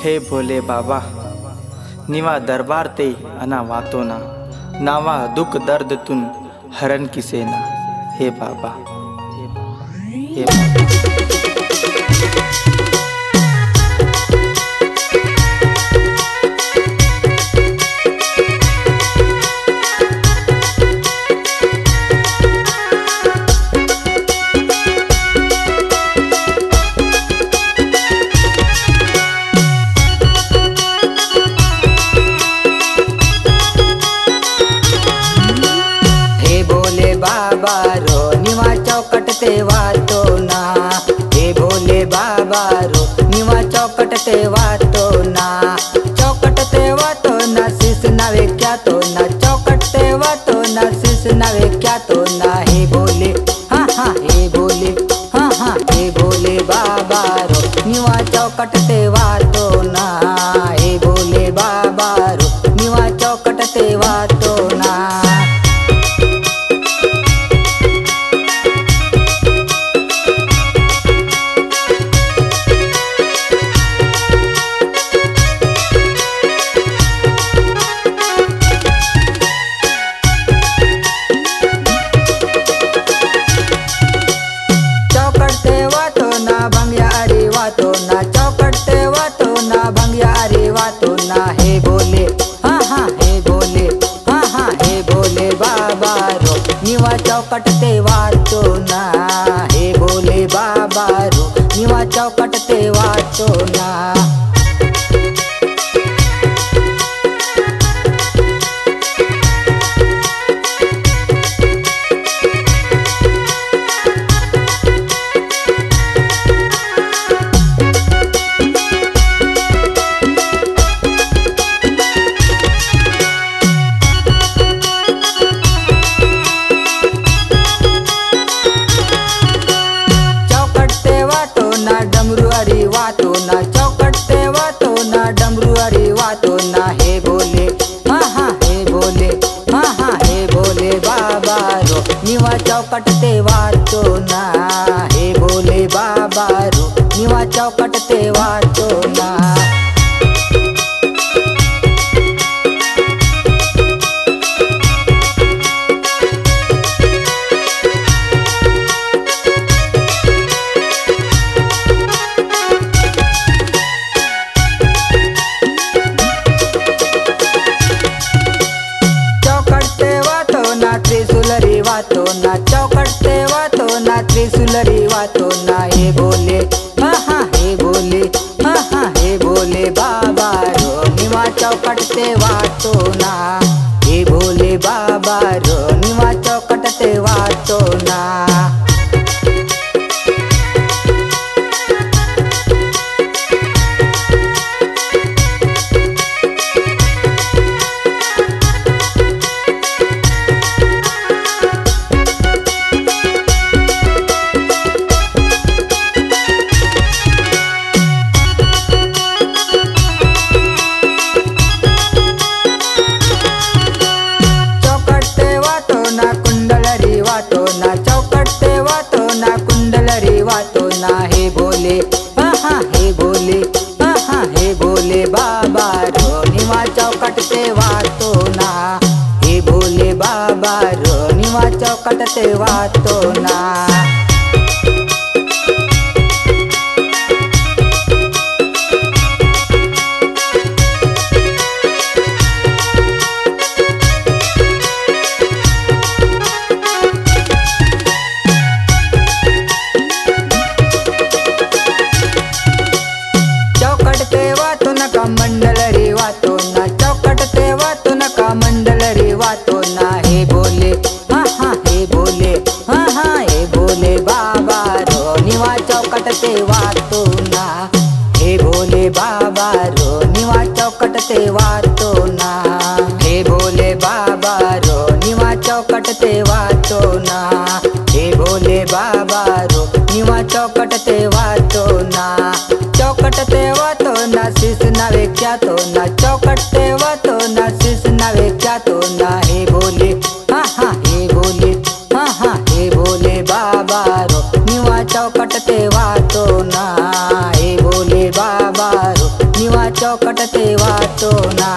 हे भोले बाबा, निवा दरबार ते अना वातो ना, नावा दुख दर्द तुन हरण किसे ना। हे बाबा, हे बाबा। बाबा रो निवा चौकट ते वातो ना। हे भोले बाबा रो निवा चौकट ते वातो ना। चौकट ते वातो ना शीस नावे क्या तो ना। चौकट ते वातो ना शीस नावे क्या तो ना। हे भोले हाँ हाँ हे भोले हाँ हाँ हे भोले बाबा रो निवा चौकट ते वातो ना। हे भोले बाबा रो निवा चौकट ते वातो ना। चौकट ते वातो ना भंगिया अरे वातो ना। हे भोले हाँ हाँ हे भोले हाँ हाँ हे भोले बाबा रो निवा चौकट ते वातो ना। हे भोले बाबा रो निवा चौकट ते वातो ना। वातो ना चौकट ते वातो ना डमरू अरे वातो ना। हे भोले हाँ हाँ हे भोले हाँ हाँ हे भोले बाबा रो निवा चौकट ते वातो ना। हे भोले बाबा रो निवा चौकट ते वातो ना। त्रिशूलरी वातो ना चौकट ते वातो ना त्रिशूलरी वातो ना। हे भोले हाँ हाँ हे भोले हाँ हाँ हे भोले बाबा रो निवा चौकट ते वातो ना। हे भोले बाबा रो निवा चौकट ते वातो ना। चौकट ते वातो ना कुंडलरी वातो ना। हे भोले हाँ हाँ हे भोले हाँ हाँ हे भोले बाबा रो निवा चौकट ते वातो ना। हे भोले बाबा रो निवा चौकट ते वातो ना। मंडलरी वातो ना चौकट ते वातो ना का मंडलरी वातो ना। हे भोले हाँ हाँ हे भोले हाँ हाँ हे भोले बाबा रो निवा चौकट ते वातो ना। हे भोले बाबा रो निवा चौकट ते वातो ना। हे भोले बाबा रो निवा चौकट ते वातो ना। हे भोले बाबा रो निवा चौकट ते वातो ना। चौकट ते वातो ना शीस नावे क्या तो ना। चौकट ते वातो ना शीस नावे क्या तो ना। हे भोले हाँ हाँ हे भोले हाँ हाँ हे भोले बाबा रो निवा चौकट ते वातो ना। हे भोले बाबा रो निवा चौकट ते वाटो ना